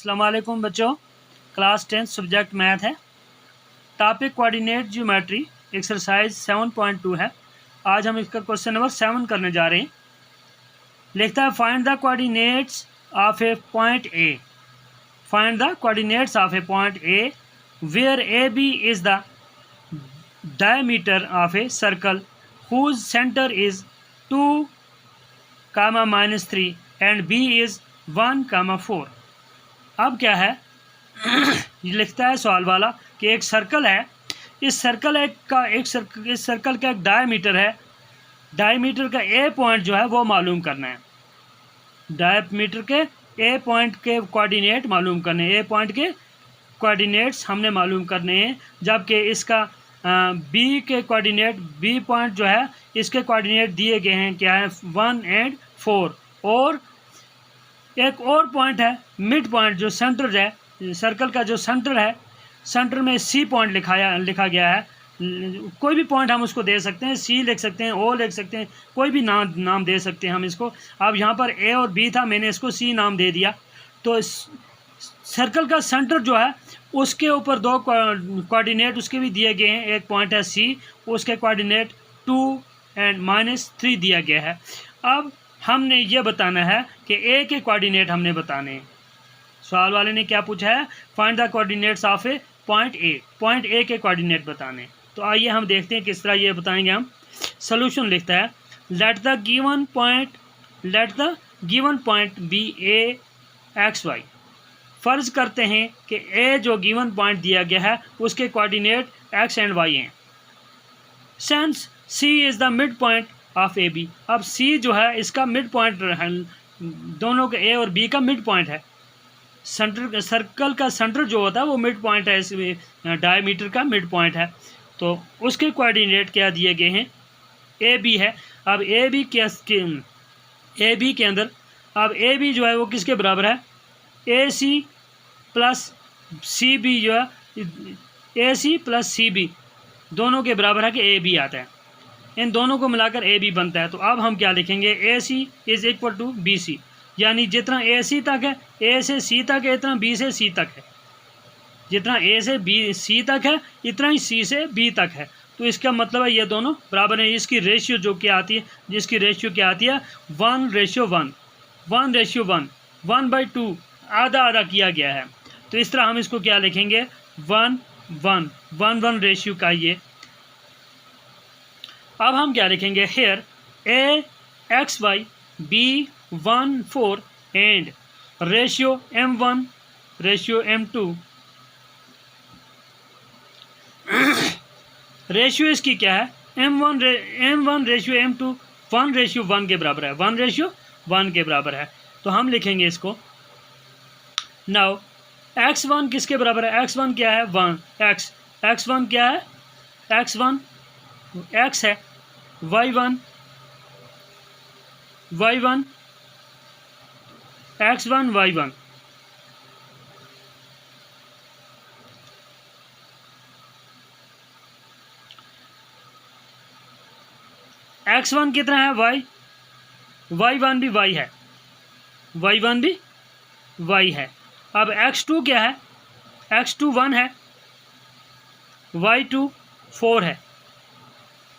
अस्सलाम वालेकुम बच्चों, क्लास 10 सब्जेक्ट मैथ है। टॉपिक कोऑर्डिनेट ज्योमेट्री एक्सरसाइज 7.2 है। आज हम इसका क्वेश्चन नंबर 7 करने जा रहे हैं। लिखता है find the coordinates of a point A. Find the coordinates of a point A where A B is the diameter of a circle whose centre is 2, -3 and B is 1, 4। अब क्या है ये लिखता है सवाल वाला कि एक सर्कल है, इस सर्कल का एक डायमीटर है। डायमीटर का ए पॉइंट जो है वो मालूम करना है। डायमीटर के ए पॉइंट के कोऑर्डिनेट मालूम करने हैं। ए पॉइंट के कोऑर्डिनेट्स हमने मालूम करने हैं, जबकि इसका बी के कोऑर्डिनेट, बी पॉइंट जो है इसके कोऑर्डिनेट दिए गए हैं, क्या है 1 और 4। और एक और पॉइंट है मिड पॉइंट, जो सेंटर है सर्कल का, जो सेंटर है, सेंटर में सी पॉइंट लिखा गया है। कोई भी पॉइंट हम उसको दे सकते हैं, सी लिख सकते हैं, ओ लिख सकते हैं, कोई भी नाम दे सकते हैं हम इसको। अब यहाँ पर ए और बी था, मैंने इसको सी नाम दे दिया। तो सर्कल का सेंटर जो है उसके ऊपर दो कोऑर्डिनेट उसके भी दिए गए हैं। एक पॉइंट है सी, उसके कोऑर्डिनेट 2 और -3 दिया गया है। अब हमने ये बताना है कि ए के कोऑर्डिनेट हमने बताने हैं। सवाल वाले ने क्या पूछा है, find the coordinates of a point A. Point ए के कोऑर्डिनेट बताने। तो आइए हम देखते हैं किस तरह ये बताएंगे हम। सॉल्यूशन लिखता है let the given point be A x y. फर्ज करते हैं कि ए जो गिवन पॉइंट दिया गया है उसके कोऑर्डिनेट एक्स एंड वाई हैं। Since C is the midpoint of A B. अब सी जो है इसका मिड पॉइंट, दोनों के ए और बी का मिड पॉइंट है। सेंटर, सर्कल का सेंटर जो होता है वो मिड पॉइंट है, इसमें डायमीटर का मिड पॉइंट है। तो उसके कोऑर्डिनेट क्या दिए गए हैं, ए बी है। अब ए बी के अंदर, अब ए बी जो है वो किसके बराबर है, ए सी प्लस सी बी जो है, ए सी प्लस सी बी दोनों के बराबर है कि ए बी आता है। इन दोनों को मिलाकर ए बी बनता है। तो अब हम क्या लिखेंगे, A C is equal to B C, यानी जितना ए सी तक है, ए से सी तक है, इतना बी से सी तक है। जितना ए से बी सी तक है इतना ही सी से बी तक है। तो इसका मतलब है ये दोनों बराबर है। इसकी रेशियो जो क्या आती है, जिसकी रेशियो क्या आती है 1:1, 1:1, 1/2, आधा आधा किया गया है। तो इस तरह हम इसको क्या लिखेंगे, 1:1 रेशियो का ये। अब हम क्या लिखेंगे, here A x y B 1 4 and ratio m1 ratio m2। Ratio इसकी क्या है, m1 रेशियो m2 1:1 के बराबर है, 1:1 के बराबर है। तो हम लिखेंगे इसको। नाउ x1 किसके बराबर है, x1 क्या है 1, x1 क्या है, x1 x है, y1 x1 y1। x1 कितना है y, y1 भी y है, y1 भी y है। अब x2 क्या है, x2 1 है, y2 4 है,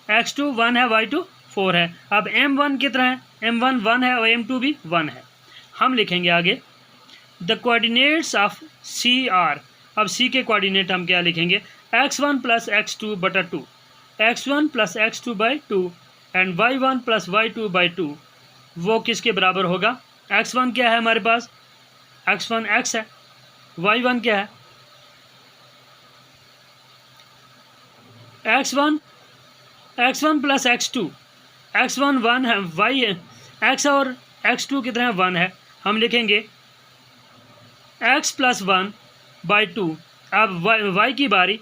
x2 1 है, y2 4 है। अब m1 कितना है, m1 1 है और m2 भी 1 है। हम लिखेंगे आगे the coordinates of C are. अब सी के कोऑर्डिनेट हम क्या लिखेंगे, x1 + x2 बटा 2, x1 + x2 by 2 and y1 + y2 by 2। वो किसके बराबर होगा, x1 क्या है हमारे पास, x1 x है, y1 क्या है, x1 + x2, x1 1 है, y है, x और x2 कितना है 1 है। हम लिखेंगे x + 1 by 2। अब y की बारी,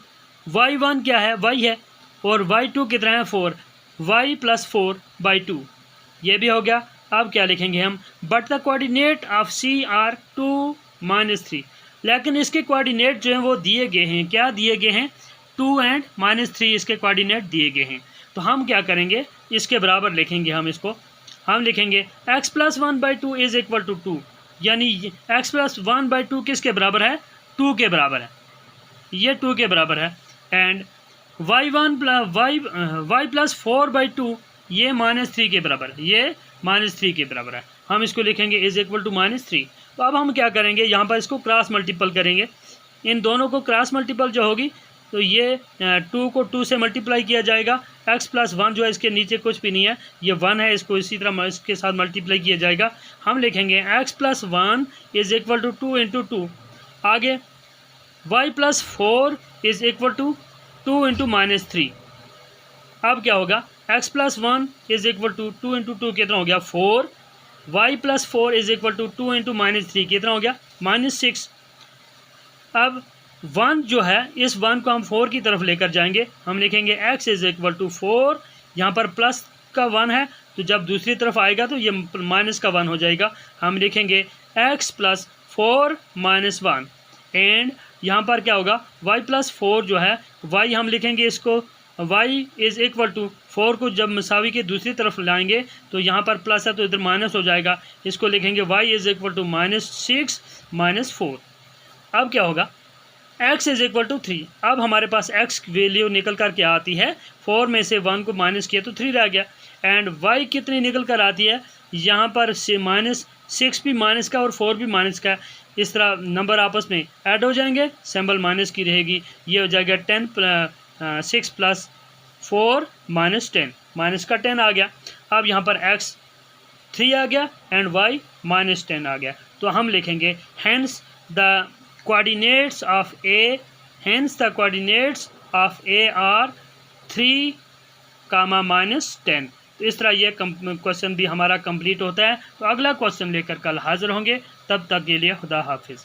y1 क्या है, y है, और y2 कितना है 4, y + 4 by 2। ये भी हो गया। अब क्या लिखेंगे हम, but the coordinate of C are 2 -3। लेकिन इसके कोऑर्डिनेट जो हैं वो दिए गए हैं, क्या दिए गए हैं, 2 और -3 इसके कोऑर्डिनेट दिए गए हैं। तो हम क्या करेंगे, इसके बराबर लिखेंगे हम इसको। हम लिखेंगे x + 1/2 इज इक्वल टू 2। यानी एक्स प्लस 1/2 किसके बराबर है, 2 के बराबर है, ये 2 के बराबर है। एंड वाई प्लस 4/2 ये -3 के बराबर है, ये -3 के बराबर है। हम इसको लिखेंगे इज इक्वल टू -3। तो अब हम क्या करेंगे, यहाँ पर इसको क्रॉस मल्टीपल करेंगे, इन दोनों को क्रॉस मल्टीपल जो होगी तो ये 2 को 2 से मल्टीप्लाई किया जाएगा। x प्लस 1 जो है इसके नीचे कुछ भी नहीं है, ये 1 है, इसको इसी तरह इसके साथ मल्टीप्लाई किया जाएगा। हम लिखेंगे x plus 1 is equal to 2 into 2। आगे y plus 4 is equal to 2 into -3। अब क्या होगा, x plus 1 is equal to 2 into 2 कितना हो गया 4, y plus 4 is equal to 2 into -3 कितना हो गया -6। अब 1 जो है, इस 1 को हम 4 की तरफ लेकर जाएंगे, हम लिखेंगे x इज इक्वल टू 4, यहाँ पर प्लस का 1 है तो जब दूसरी तरफ आएगा तो ये माइनस का 1 हो जाएगा। हम लिखेंगे x प्लस 4 माइनस 1 एंड यहाँ पर क्या होगा, y प्लस 4 जो है, y हम लिखेंगे इसको y इज इक्वल टू 4 को जब मसावी के दूसरी तरफ लाएंगे तो यहाँ पर प्लस है तो इधर माइनस हो जाएगा, इसको लिखेंगे y is equal to -6 minus 4। अब क्या होगा, x इज इक्वल टू 3। अब हमारे पास x वैल्यू निकल कर के आती है, 4 में से 1 को माइनस किया तो 3 रह गया। एंड y कितनी निकल कर आती है, यहाँ पर से -6 भी माइनस का और 4 भी माइनस का, इस तरह नंबर आपस में ऐड हो जाएंगे, सिंबल माइनस की रहेगी, ये हो जाएगा 6 प्लस 4 -10, माइनस का 10 आ गया। अब यहाँ पर x 3 आ गया एंड y -10 आ गया, तो हम लिखेंगे hence the coordinates of A, hence the coordinates of A are 3, -10। तो इस तरह ये क्वेश्चन भी हमारा कंप्लीट होता है। तो अगला क्वेश्चन लेकर कल हाजिर होंगे, तब तक के लिए खुदा हाफिज़।